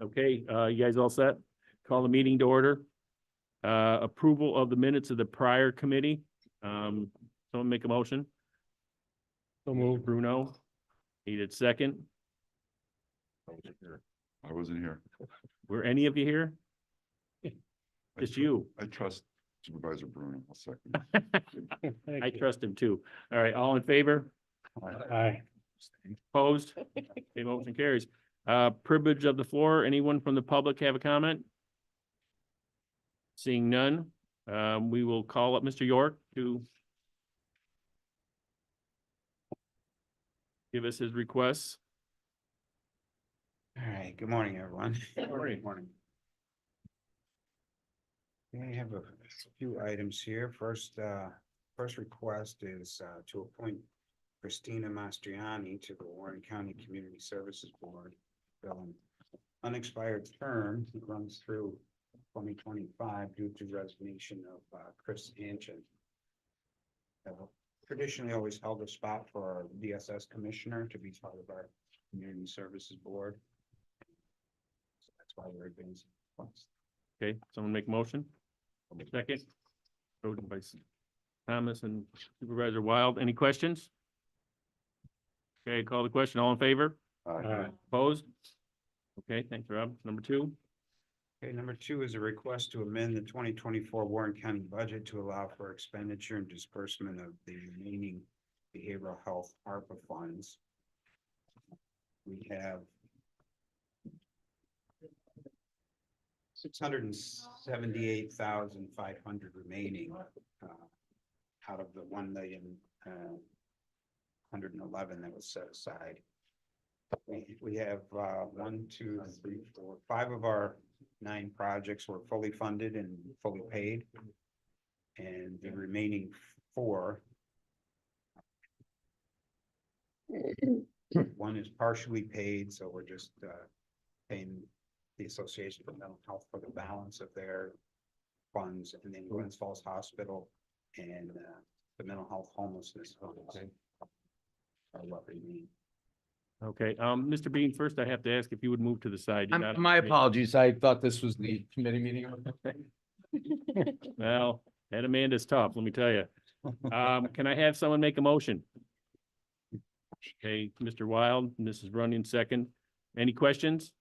Okay, you guys all set? Call the meeting to order. Approval of the minutes of the prior committee. Someone make a motion. So move. Bruno. Needed second. I wasn't here. Were any of you here? Just you. I trust Supervisor Bruno. I'll second. I trust him too. All right, all in favor? Aye. Opposed? Okay, motion carries. Privilege of the floor. Anyone from the public have a comment? Seeing none, we will call up Mr. York to give us his requests. All right, good morning, everyone. Morning. Morning. I have a few items here. First request is to appoint Christina Mastriani to the Warren County Community Services Board. Fill an unexpired term that runs through 2025 due to resignation of Chris Anchin. Traditionally always held a spot for our DSS commissioner to be part of our Community Services Board. So that's why we're advancing. Okay, someone make a motion? Second. Voted by Thomas and Supervisor Wild. Any questions? Okay, call the question. All in favor? Aye. Opposed? Okay, thanks, Rob. Number two. Okay, number two is a request to amend the 2024 Warren County budget to allow for expenditure and disbursement of the remaining behavioral health ARPA funds. We have $678,500 remaining out of the 1,111,000 that was set aside. We have 1, 2, 3, 4, 5 of our 9 projects were fully funded and fully paid. And the remaining 4. One is partially paid, so we're just paying the Association for Mental Health for the balance of their funds, and then Glens Falls Hospital and the mental health homelessness funds are what remain. Okay, Mr. Bean, first I have to ask if you would move to the side. You're not- My apologies. I thought this was the committee meeting. Well, that Amanda's tough, let me tell you. Can I have someone make a motion? Okay, Mr. Wild, Mrs. Runyon second. Any questions?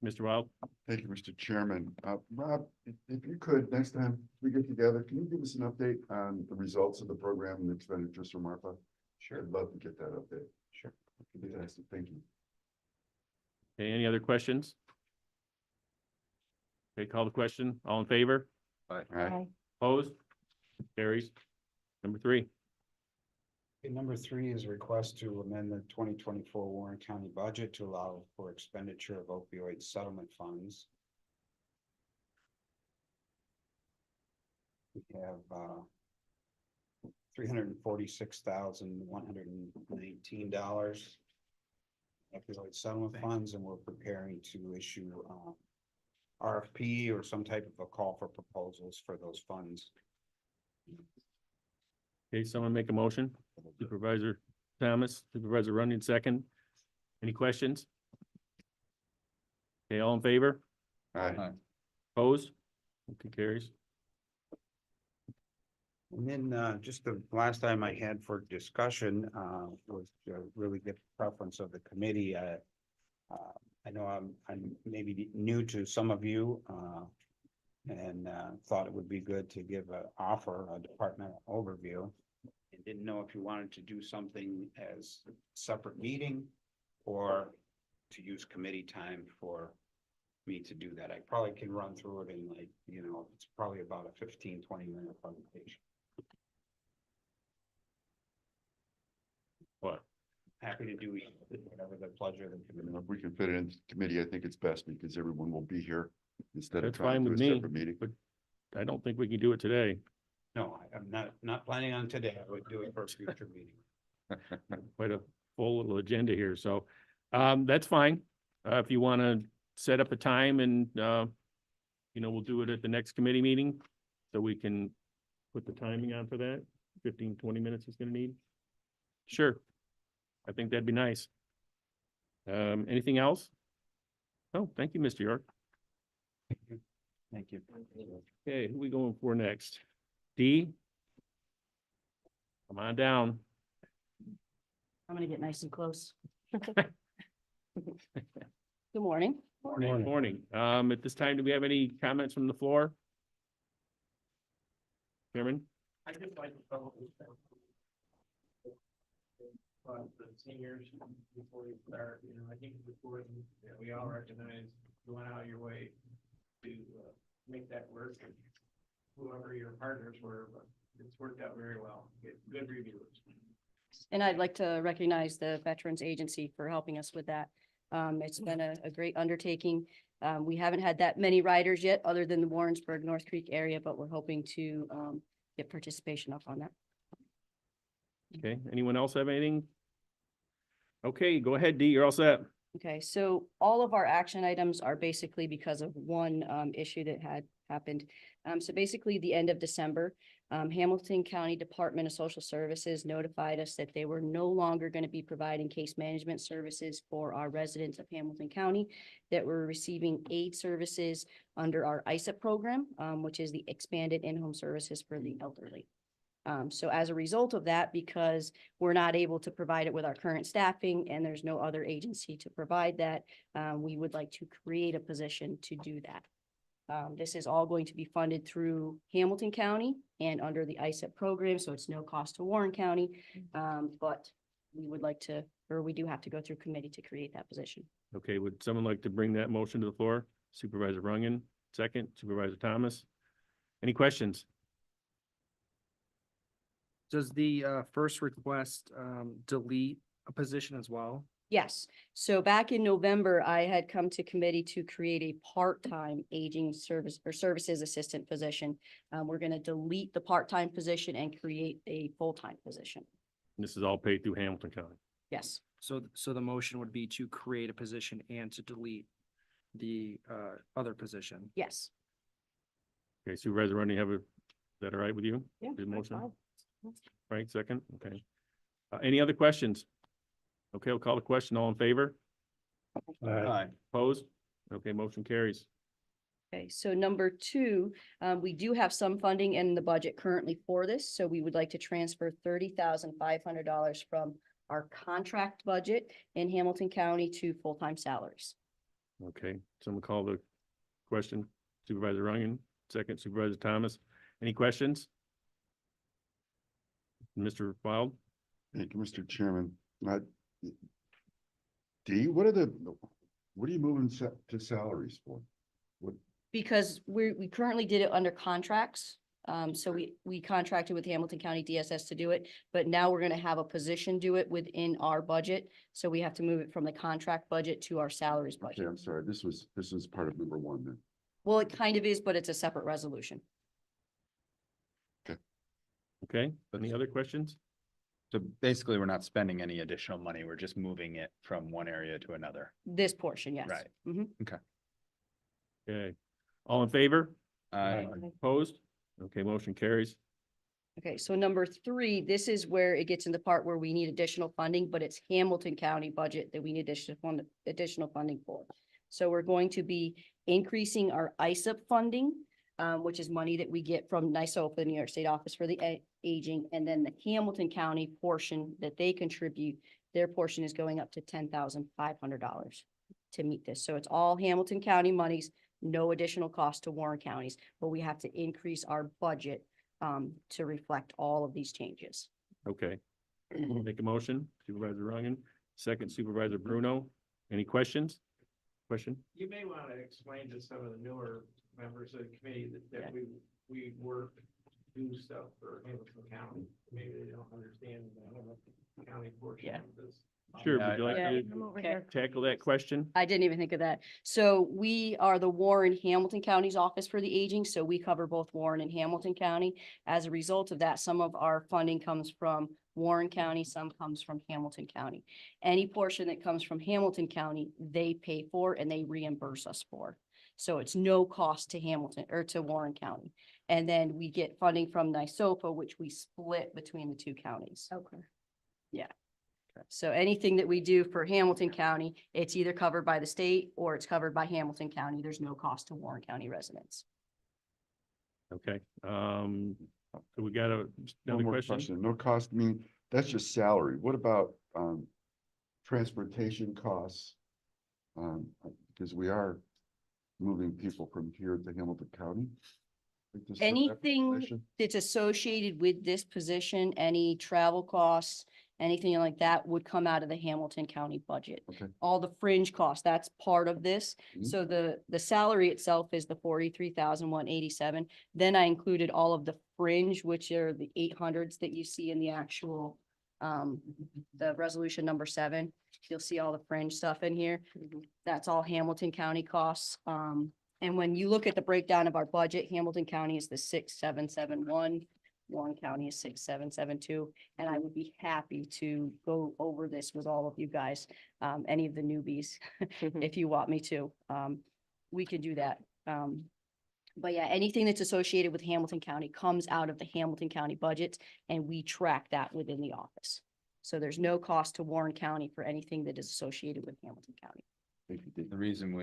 Mr. Wild? Thank you, Mr. Chairman. Rob, if you could, next time we get together, can you give us an update on the results of the program and the expenditures from ARPA? Sure. I'd love to get that update. Sure. Fantastic. Thank you. Okay, any other questions? Okay, call the question. All in favor? Aye. Opposed? Carries. Number three. Okay, number 3 is a request to amend the 2024 Warren County budget to allow for expenditure of opioid settlement funds. We have $346,119 opioid settlement funds, and we're preparing to issue RFP or some type of a call for proposals for those funds. Okay, someone make a motion. Supervisor Thomas, Supervisor Runyon second. Any questions? Okay, all in favor? Aye. Opposed? Okay, carries. And then just the last item I had for discussion was to really get the preference of the committee. I know I'm maybe new to some of you and thought it would be good to give a departmental overview. And didn't know if you wanted to do something as a separate meeting or to use committee time for me to do that. I probably can run through it in it's probably about a 15-20 minute presentation. What? Happy to do whatever the pleasure of the committee. If we can fit it in committee, I think it's best because everyone will be here instead of That's trying fine to do with a me, separate meeting. but I don't think we can do it today. No, I'm not planning on today. I would do it for a future meeting. Quite a full little agenda here, so that's fine. If you want to set up a time and we'll do it at the next committee meeting, so we can put the timing on for that. 15-20 minutes is going to need. Sure, I think that'd be nice. Anything else? Oh, thank you, Mr. York. Thank you. Okay, who we going for next? D? Come on down. I'm gonna get nice and close. Good morning. Morning. At this time, do we have any comments from the floor? Chairman? I just like to follow this. The seniors, before we start, I think it's important that we all recognize you went out of your way to make that work. And whoever your partners were, but it's worked out very well. Get good reviews. And I'd like to recognize the Veterans Agency for helping us with that. It's been a great undertaking. We haven't had that many riders yet, other than the Warrensburg, North Creek area, but we're hoping to get participation up on that. Okay, anyone else have anything? Okay, go ahead, D, you're all set. Okay, so all of our action items are basically because of one issue that had happened. So basically, the end of December, Hamilton County Department of Social Services notified us that they were no longer going to be providing case management services for our residents of Hamilton County that were receiving aid services under our ISAP program, which is the expanded in-home services for the elderly. So as a result of that, because we're not able to provide it with our current staffing and there's no other agency to provide that, we would like to create a position to do that. This is all going to be funded through Hamilton County and under the ISAP program, so it's no cost to Warren County. But we would like to, or we do have to go through committee to create that position. Okay, would someone like to bring that motion to the floor? Supervisor Runyon, second. Supervisor Thomas. Any questions? Does the first request delete a position as well? Yes, so back in November, I had come to committee to create a part-time aging service or services assistant position. We're gonna delete the part-time position and create a full-time position. This is all paid through Hamilton County. Yes, So the motion would be to create a position and to delete the other position. yes. Okay, Supervisor Runyon, is that all right with you? Yeah, The that's motion? fine. Right, second, okay. Any other questions? Okay, I'll call the question. All in favor? Aye. Opposed? Okay, motion carries. Okay, so number two, we do have some funding in the budget currently for this, so we would like to transfer $30,500 from our contract budget in Hamilton County to full-time salaries. Okay, someone call the question. Supervisor Runyon, second. Supervisor Thomas. Any questions? Mr. Wild? Thank you, Mr. Chairman. D, what are you moving to salaries for? Because we currently did it under contracts. So we contracted with Hamilton County DSS to do it, but now we're gonna have a position do it within our budget. So we have to move it from the contract budget to our salaries Okay, budget. I'm sorry, this was part of number one then. Well, it kind of is, but it's a separate resolution. Okay, any other questions? So basically, we're not spending any additional money. We're just moving it from one area to another. This portion, yes. Right. Mhm. Okay, all in favor? Uh, Opposed? Okay, motion carries. Okay, so number three, this is where it gets in the part where we need additional funding, but it's Hamilton County budget that we need additional funding for. So we're going to be increasing our ISAP funding, which is money that we get from NYSOFA, the New York State Office for the Aging, and then the Hamilton County portion that they contribute, their portion is going up to $10,500 to meet this. So it's all Hamilton County monies, no additional cost to Warren counties, but we have to increase our budget to reflect all of these changes. Okay. Make a motion. Supervisor Runyon, second. Supervisor Bruno. Any questions? Question? You may want to explain to some of the newer members of the committee Yeah. that we work, do stuff for Hamilton County. Maybe they don't understand the Hamilton County portion Yeah. of this. Sure, Yeah, would you like Yeah. to Okay. tackle that question? I didn't even think of that. So we are the Warren Hamilton County's Office for the Aging, so we cover both Warren and Hamilton County. As a result of that, some of our funding comes from Warren County, some comes from Hamilton County. Any portion that comes from Hamilton County, they pay for and they reimburse us for. So it's no cost to Hamilton or to Warren County. And then we get funding from NYSOFA, which we split between the two counties. Okay. So anything that we do for Hamilton County, it's either covered by the state or it's covered by Hamilton County. There's no cost to Warren County residents. Okay, so we got One another more question? No cost, I mean, that's just salary. What about, transportation costs? Because we are moving people from here to Hamilton County. Like this- Anything position? that's associated with this position, any travel costs, anything like that would come out of the Hamilton County budget. Okay. All the fringe costs, that's part of this. Mhm. So the salary itself is the 43,187. Then I included all of the fringe, which are the 800s that you see in the actual the resolution number 7. You'll see all the fringe stuff in here. That's all Hamilton County costs. And when you look at the breakdown of our budget, Hamilton County is the 6,771. Warren County is 6,772. And I would be happy to go over this with all of you guys, any of the newbies, if you want me to. We can do that. But yeah, anything that's associated with Hamilton County comes out of the Hamilton County budget, and we track that within the office. So there's no cost to Warren County for anything that is associated with Hamilton County. Thank you, Dave. The reason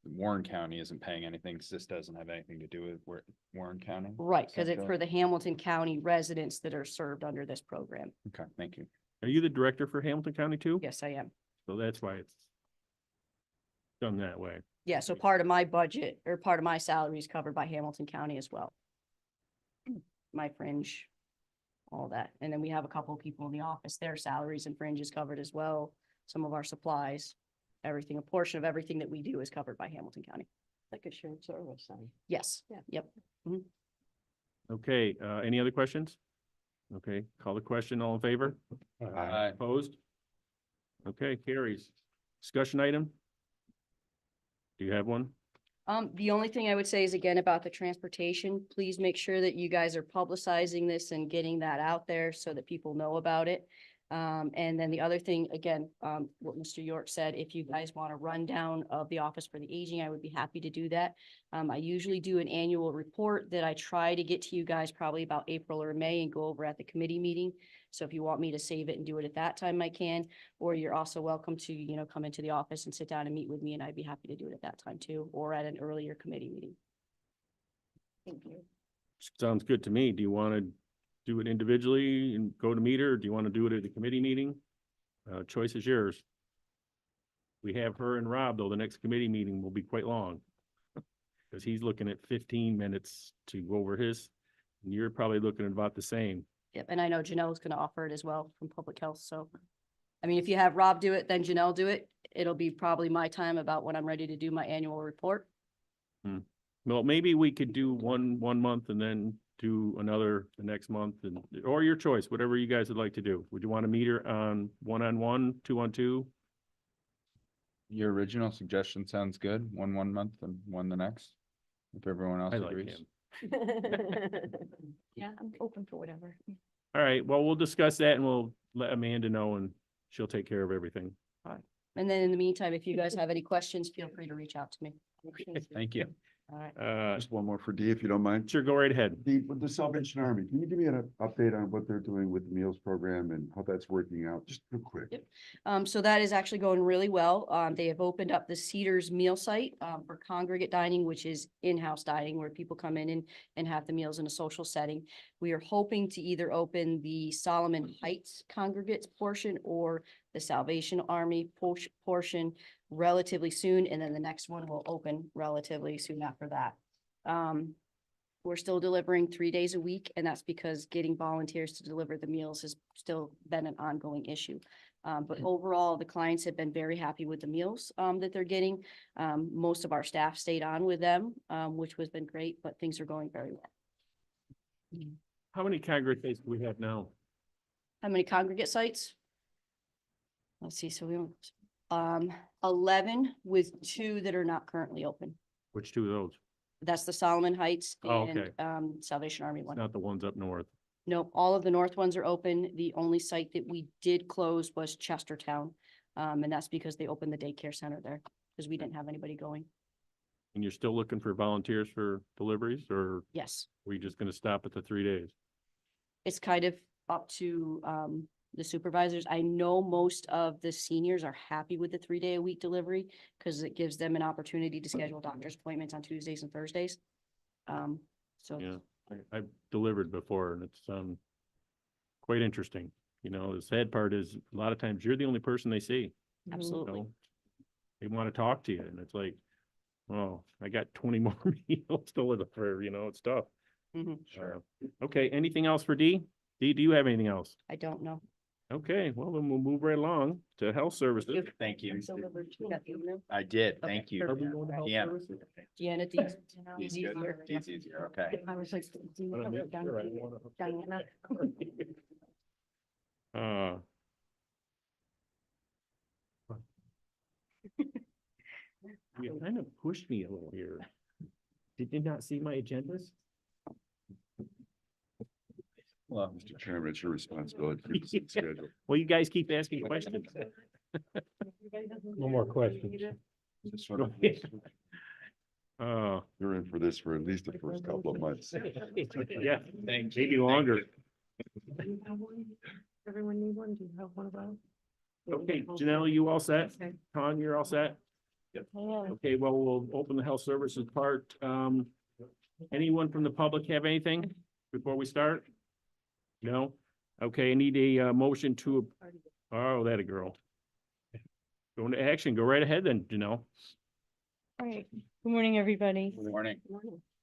Warren County isn't paying anything, because this doesn't have anything to do with Warren County. Right, because it's Central. for the Hamilton County residents that are served under this program. Okay, thank you. Are you the director for Hamilton County too? Yes, I am. So that's why it's done that way. Yeah, so part of my budget or part of my salary is covered by Hamilton County as well. My fringe, all that. And then we have a couple of people in the office, their salaries and fringe is covered as well. Some of our supplies, everything, a portion of everything that we do is covered by Hamilton County. Like a shared service, then. Yes, Yeah. yep. Okay, any other questions? Okay, call the question. All in favor? Aye. Opposed? Okay, carries. Discussion item? Do you have one? The only thing I would say is again about the transportation, please make sure that you guys are publicizing this and getting that out there so that people know about it. And then the other thing, again, what Mr. York said, if you guys want a rundown of the Office for the Aging, I would be happy to do that. I usually do an annual report that I try to get to you guys probably about April or May and go over at the committee meeting. So if you want me to save it and do it at that time, I can, or you're also welcome to, come into the office and sit down and meet with me, and I'd be happy to do it at that time too, or at an earlier committee meeting. Thank you. Sounds good to me. Do you want to do it individually and go to meet her? Or do you want to do it at the committee meeting? Choice is yours. We have her and Rob, though. The next committee meeting will be quite long. Because he's looking at 15 minutes to go over his, and you're probably looking at about the same. Yep, and I know Janelle's gonna offer it as well from Public Health, so. I mean, if you have Rob do it, then Janelle do it. It'll be probably my time about when I'm ready to do my annual report. Well, maybe we could do one month and then do another the next month, and, or your choice, whatever you guys would like to do. Would you want to meet her on 1-on-1, 2-on-2? Your original suggestion sounds good. One month and one the next. If everyone else I like agrees. him. Yeah, I'm open for whatever. All right, well, we'll discuss that and we'll let Amanda know and she'll take care of everything. And then in the meantime, if you guys have any questions, feel free to reach out to me. Thank you. All right. Just one more for Dee, if you don't mind. Sure, go right ahead. Dee, with the Salvation Army, can you give me an update on what they're doing with the meals program and how that's working out? Just real quick. Yep. So that is actually going really well. They have opened up the Cedars meal site, for congregate dining, which is in-house dining where people come in and have the meals in a social setting. We are hoping to either open the Solomon Heights congregate portion or the Salvation Army portion relatively soon, and then the next one will open relatively soon after that. We're still delivering 3 days a week, and that's because getting volunteers to deliver the meals has still been an ongoing issue. But overall, the clients have been very happy with the meals that they're getting. Most of our staff stayed on with them, which has been great, but things are going very well. How many congregations do we have now? How many congregate sites? Let's see, so we 11 with 2 that are not currently open. Which two of those? That's the Solomon Heights Oh, and okay. Salvation Army one. Not the ones up north. No, all of the north ones are open. The only site that we did close was Chestertown. And that's because they opened the daycare center there because we didn't have anybody going. And you're still looking for volunteers for deliveries, or are Yes, we just gonna stop at the 3 days? it's kind of up to the supervisors. I know most of the seniors are happy with the 3-day-a-week delivery because it gives them an opportunity to schedule doctor's appointments on Tuesdays and Thursdays. So Yeah, I've delivered before and it's, quite interesting. You know, the sad part is a lot of times you're the only person they see. absolutely. So they want to talk to you and it's like, oh, I got 20 more meals to deliver, you know, it's tough. Mhm. Okay, anything else for D? D, do you have anything else? I don't know. Okay, well, then we'll move right along to health services. Thank you. So you got the email? I did, Okay, thank you. Are we going to health Yeah. services? Deanna, do you- He's do you- good. He's easier, okay. I was like, do you have it down here? Diana? Uh, you kind of pushed me a little here. Did you not see my agendas? Well, Mr. Chairman, it's your responsibility to keep us on schedule. Well, you guys keep asking questions. No more questions. Just sort of- Uh, You're in for this for at least the first couple of months. yeah, maybe longer. Everyone need one? Do you have one of those? Okay, Janelle, you all set? Okay. Con, you're all set? Okay, well, we'll open the health services part. Anyone from the public have anything before we start? No? Okay, I need a motion to, oh, that a girl. Go into action, go right ahead then, Janelle. All right, good morning, everybody. Good morning.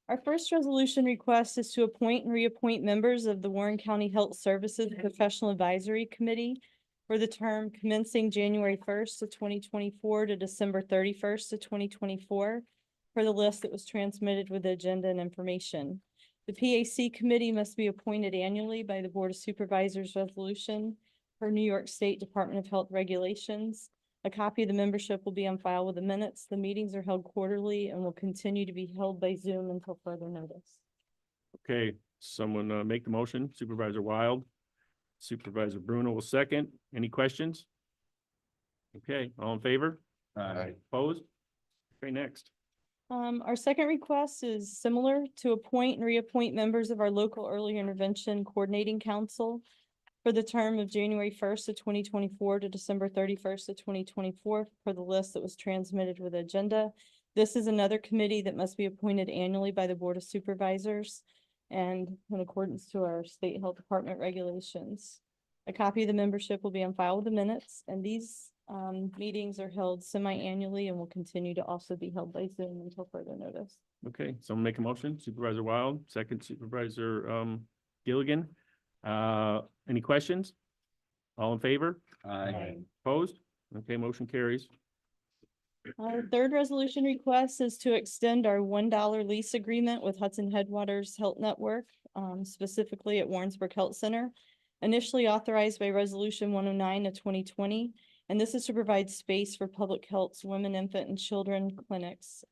Our first resolution request is to appoint and reappoint members of the Warren County Health Services Professional Advisory Committee for the term commencing January 1st of 2024 to December 31st of 2024 for the list that was transmitted with the agenda and information. The PAC committee must be appointed annually by the Board of Supervisors resolution per New York State Department of Health regulations. A copy of the membership will be on file with the minutes. The meetings are held quarterly and will continue to be held by Zoom until further notice. Okay, someone make the motion. Supervisor Wild. Supervisor Bruno will second. Any questions? Okay, all in favor? Opposed? Okay, next. Our second request is similar to appoint and reappoint members of our local early intervention coordinating council for the term of January 1st of 2024 to December 31st of 2024 for the list that was transmitted with the agenda. This is another committee that must be appointed annually by the Board of Supervisors and in accordance to our state health department regulations. A copy of the membership will be on file with the minutes, and these meetings are held semi-annually and will continue to also be held by Zoom until further notice. Okay, someone make a motion. Supervisor Wild, second Supervisor Gilligan. Any questions? All in favor? Aye. Opposed? Okay, motion carries. Our third resolution request is to extend our $1 lease agreement with Hudson Headwaters Health Network, specifically at Warrensburg Health Center, initially authorized by Resolution 109 of 2020. And this is to provide space for public health's women, infant, and children clinics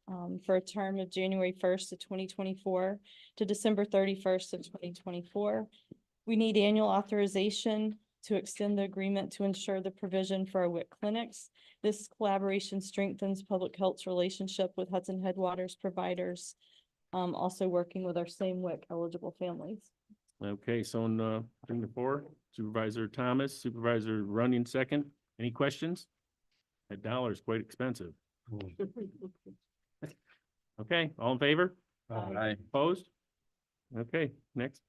for a term of January 1st of 2024 to December 31st of 2024. We need annual authorization to extend the agreement to ensure the provision for our WIC clinics. This collaboration strengthens public health's relationship with Hudson Headwaters providers, also working with our same WIC eligible families. Okay, someone bring the floor. Supervisor Thomas, Supervisor Runyon second. Any questions? That dollar is quite expensive. Okay, all in favor? Aye. Opposed? Okay, next.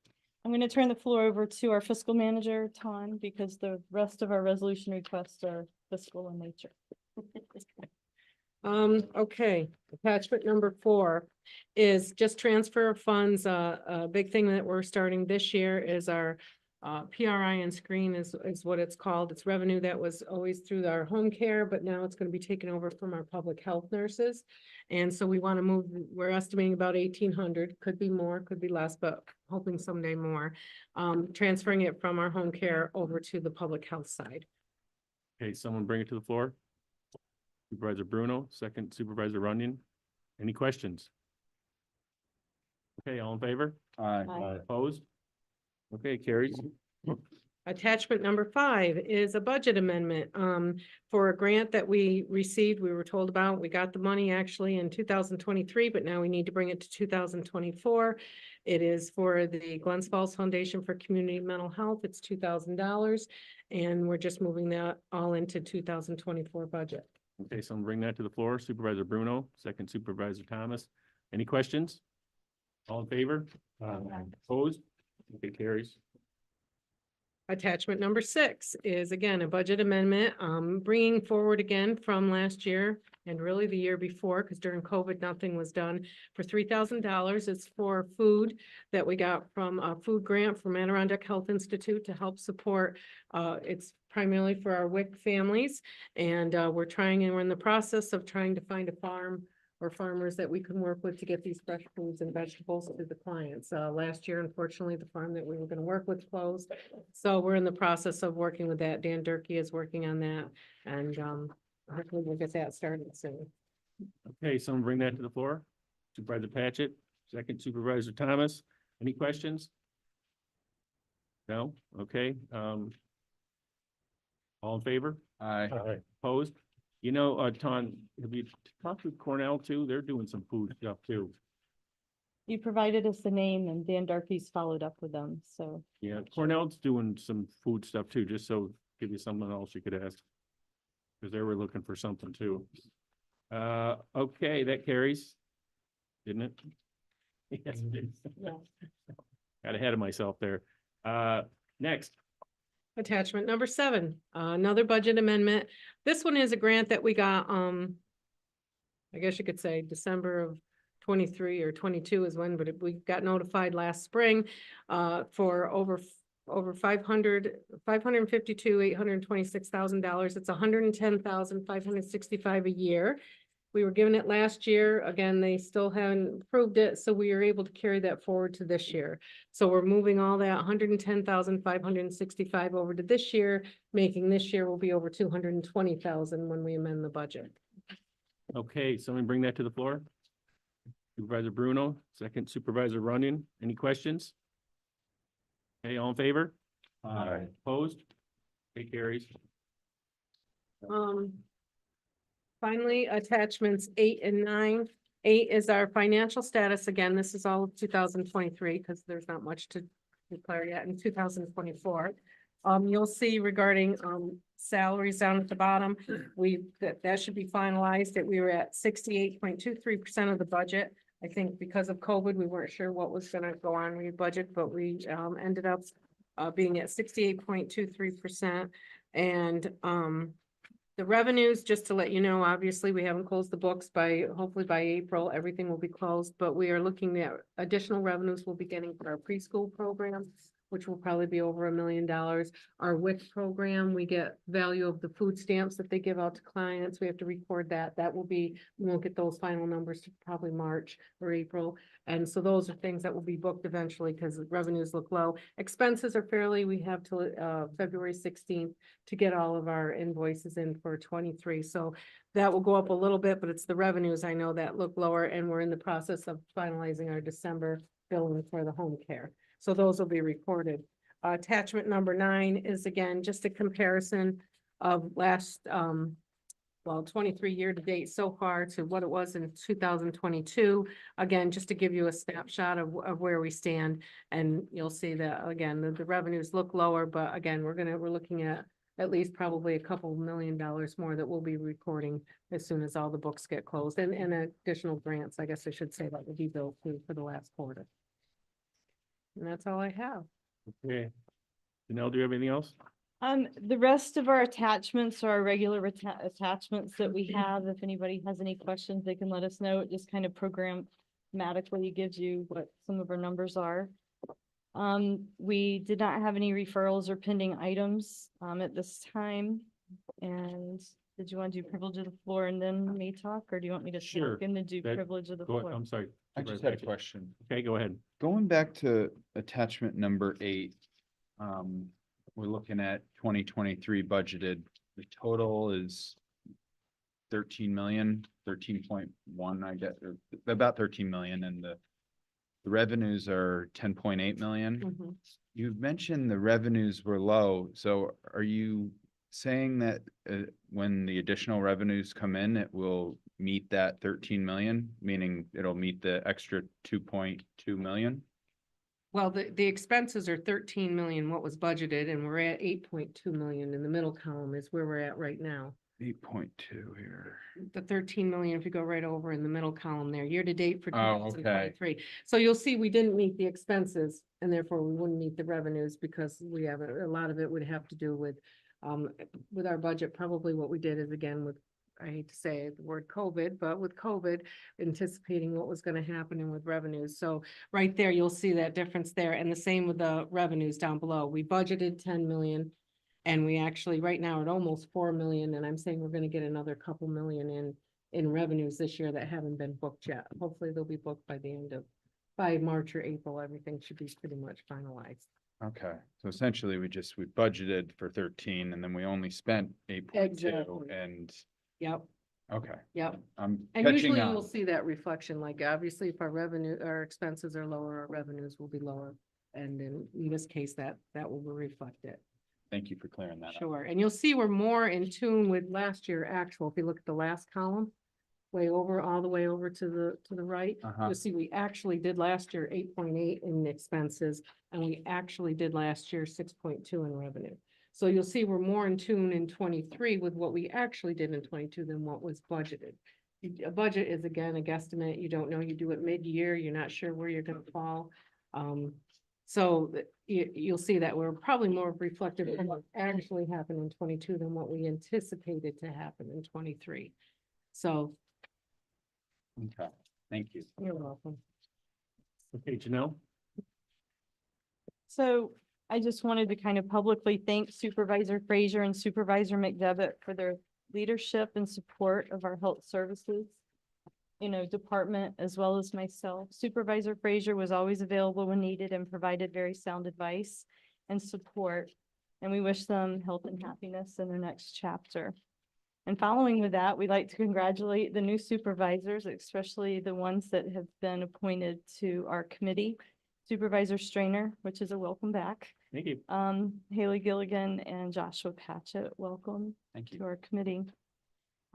I'm going to turn the floor over to our fiscal manager, Tom, because the rest of our resolution requests are fiscal in nature. Okay, attachment number 4 is just transfer of funds. A big thing that we're starting this year is our PRI and screen is what it's called. It's revenue that was always through our home care, but now it's going to be taken over from our public health nurses. And so we want to move, we're estimating about 1,800, could be more, could be less, but hoping someday more. Transferring it from our home care over to the public health side. Okay, someone bring it to the floor. Supervisor Bruno, second Supervisor Runyon. Any questions? Okay, all in favor? Aye. Aye. Opposed? Okay, carries. Attachment number 5 is a budget amendment, for a grant that we received, we were told about. We got the money actually in 2023, but now we need to bring it to 2024. It is for the Glens Falls Foundation for Community Mental Health. It's $2,000. And we're just moving that all into 2024 budget. Okay, so I'm bring that to the floor. Supervisor Bruno, second Supervisor Thomas. Any questions? All in favor? Opposed? Okay, carries. Attachment number 6 is again a budget amendment, bringing forward again from last year and really the year before, because during COVID, nothing was done, for $3,000. It's for food that we got from a food grant from Adirondack Health Institute to help support. It's primarily for our WIC families, and we're in the process of trying to find a farm or farmers that we can work with to get these fresh foods and vegetables to the clients. Last year, unfortunately, the farm that we were gonna work with closed. So we're in the process of working with that. Dan Durkee is working on that, and hopefully we'll get that started soon. Okay, someone bring that to the floor. Supervisor Patchit, second Supervisor Thomas. Any questions? No? Okay, all in favor? Aye. Opposed? You know, Ton, have you talked with Cornell too? They're doing some food stuff too. You provided us the name and Dan Darky's followed up with them, so. Yeah, Cornell's doing some food stuff too, just so give you something else you could ask. Because they were looking for something too. Okay, that carries. Didn't it? Yes, it did. Yeah. Got ahead of myself there. Next. Attachment number 7, another budget amendment. This one is a grant that we got, I guess you could say December of 23 or 22 is when, but we got notified last spring, for over $826,000. It's $110,565 a year. We were given it last year. Again, they still haven't approved it, so we are able to carry that forward to this year. So we're moving all that $110,565 over to this year, making this year will be over $220,000 when we amend the budget. Okay, someone bring that to the floor. Supervisor Bruno, second Supervisor Runyon. Any questions? Okay, all in favor? Aye. Opposed? Okay, carries. Finally, attachments 8 and 9. 8 is our financial status. Again, this is all of 2023 because there's not much to declare yet in 2024. You'll see regarding salaries down at the bottom, that should be finalized, that we were at 68.23% of the budget. I think because of COVID, we weren't sure what was gonna go on with budget, but we ended up being at 68.23%. And the revenues, just to let you know, obviously, we haven't closed the books hopefully by April, everything will be closed, but we are looking at additional revenues we'll be getting for our preschool program, which will probably be over $1 million. Our WIC program, we get value of the food stamps that they give out to clients. We have to record that. We won't get those final numbers to probably March or April. And so those are things that will be booked eventually because revenues look low. Expenses are we have till February 16th to get all of our invoices in for 23. So that will go up a little bit, but it's the revenues I know that look lower, and we're in the process of finalizing our December billing for the home care. So those will be recorded. Attachment number 9 is again, just a comparison of last, 23 year to date so far to what it was in 2022. Again, just to give you a snapshot of where we stand. And you'll see that again, the revenues look lower, but again, we're looking at least probably a couple $1 million more that we'll be recording as soon as all the books get closed, and additional grants, I guess I should say, that will be billed too for the last quarter. And that's all I have. Okay. Janelle, do you have anything else? The rest of our attachments are our regular attachments that we have. If anybody has any questions, they can let us know. It just kind of programmatically gives you what some of our numbers are. We did not have any referrals or pending items, at this time. And did you want to do privilege of the floor and then me talk, or do you want me to Sure. talk and then do That- privilege of the Go ahead. floor? I'm sorry. I just had a question. Okay, go ahead. Going back to attachment number 8, we're looking at 2023 budgeted. The total is 13 million, 13.1, I guess, or about 13 million, and the the revenues are 10.8 million. Mhm. You mentioned the revenues were low, so are you saying that when the additional revenues come in, it will meet that 13 million, meaning it'll meet the extra 2.2 million? Well, the expenses are 13 million, what was budgeted, and we're at 8.2 million in the middle column is where we're at right now. 8.2 here. The 13 million, if you go right over in the middle column there, year to date for Oh, 2023. So you'll see we didn't meet the expenses and therefore we wouldn't meet the revenues because we have a lot of it would have to do with our budget. Probably what we did is again with, I hate to say the word COVID, but with COVID, anticipating what was going to happen and with revenues. So right there, you'll see that difference there. And the same with the revenues down below. We budgeted 10 million. And we actually, right now, at almost 4 million, and I'm saying we're gonna get another couple million in revenues this year that haven't been booked yet. Hopefully they'll be booked by March or April, everything should be pretty much finalized. Okay, so essentially we budgeted for 13 and then we only spent 8.2 Exactly. and, Yep, okay, yep. I'm And catching usually you'll on. see that reflection, like obviously if our expenses are lower, our revenues will be lower. And in this case, that will reflect it. Thank you for clearing that up. Sure, and you'll see we're more in tune with last year actual. If you look at the last column, way over, all the way over to the right, Uh-huh. you'll see we actually did last year 8.8 in expenses, and we actually did last year 6.2 in revenue. So you'll see we're more in tune in 23 with what we actually did in 22 than what was budgeted. A budget is again a guesstimate. You don't know. You do it mid-year. You're not sure where you're going to fall. So you'll see that we're probably more reflective of what actually happened in 22 than what we anticipated to happen in 23. So Okay, thank you. you're welcome. Okay, Janelle? So I just wanted to kind of publicly thank Supervisor Frazier and Supervisor McDevitt for their leadership and support of our health services, department, as well as myself. Supervisor Frazier was always available when needed and provided very sound advice and support. And we wish them health and happiness in their next chapter. And following with that, we'd like to congratulate the new supervisors, especially the ones that have been appointed to our committee. Supervisor Strainer, which is a welcome back. Thank you. Haley Gilligan and Joshua Patchett, welcome Thank you. to our committee.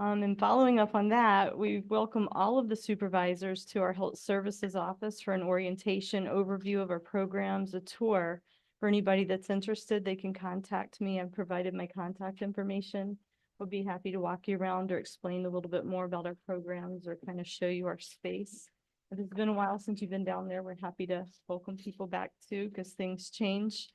And following up on that, we welcome all of the supervisors to our health services office for an orientation overview of our programs, a tour. For anybody that's interested, they can contact me. I've provided my contact information. We'll be happy to walk you around or explain a little bit more about our programs or kind of show you our space. If it's been a while since you've been down there, we're happy to welcome people back too, because things change.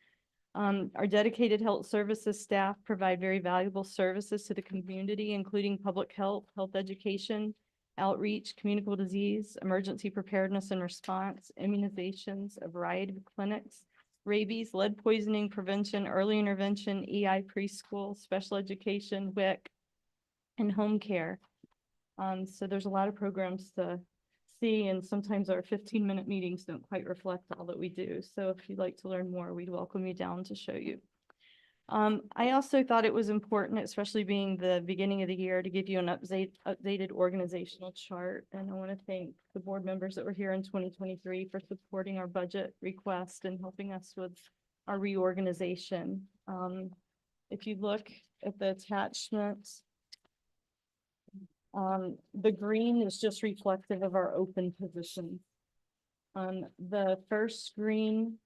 Our dedicated health services staff provide very valuable services to the community, including public health, health education, outreach, communicable disease, emergency preparedness and response, immunizations, a variety of clinics, rabies, lead poisoning prevention, early intervention, EI preschool, special education, WIC, and home care. So there's a lot of programs to see, and sometimes our 15-minute meetings don't quite reflect all that we do. So if you'd like to learn more, we'd welcome you down to show you. I also thought it was important, especially being the beginning of the year, to give you an updated organizational chart. And I want to thank the board members that were here in 2023 for supporting our budget request and helping us with our reorganization. If you look at the attachments, the green is just reflective of our open positions. The first green,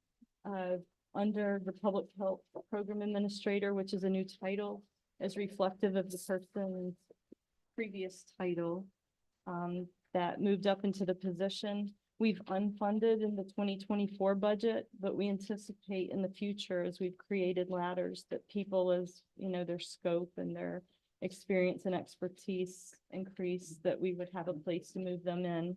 under the Public Health Program Administrator, which is a new title, is reflective of the person's previous title that moved up into the position. We've unfunded in the 2024 budget, but we anticipate in the future, as we've created ladders, that people, as their scope and their experience and expertise increase, that we would have a place to move them in.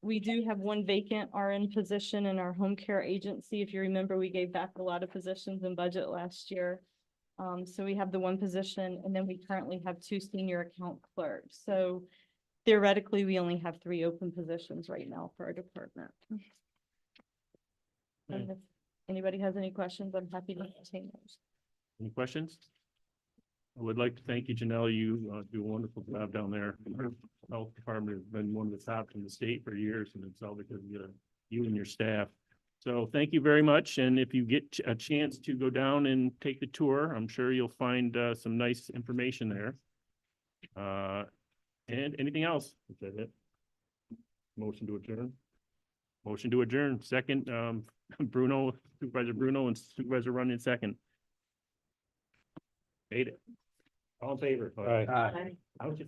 We do have one vacant RN position in our home care agency. If you remember, we gave back a lot of positions in budget last year. So we have the one position, and then we currently have 2 senior account clerks. So theoretically, we only have 3 open positions right now for our department. And if anybody has any questions, I'm happy to entertain those. Any questions? I would like to thank you, Janelle. You do a wonderful job down there. health department has been one of the top in the state for years, and it's all because of you and your staff. So thank you very much, and if you get a chance to go down and take the tour, I'm sure you'll find some nice information there. And anything else? Is that it? Motion to adjourn? Motion to adjourn, second, Bruno, Supervisor Bruno and Supervisor Runyon, second. Made it. All in favor? Aye. I was just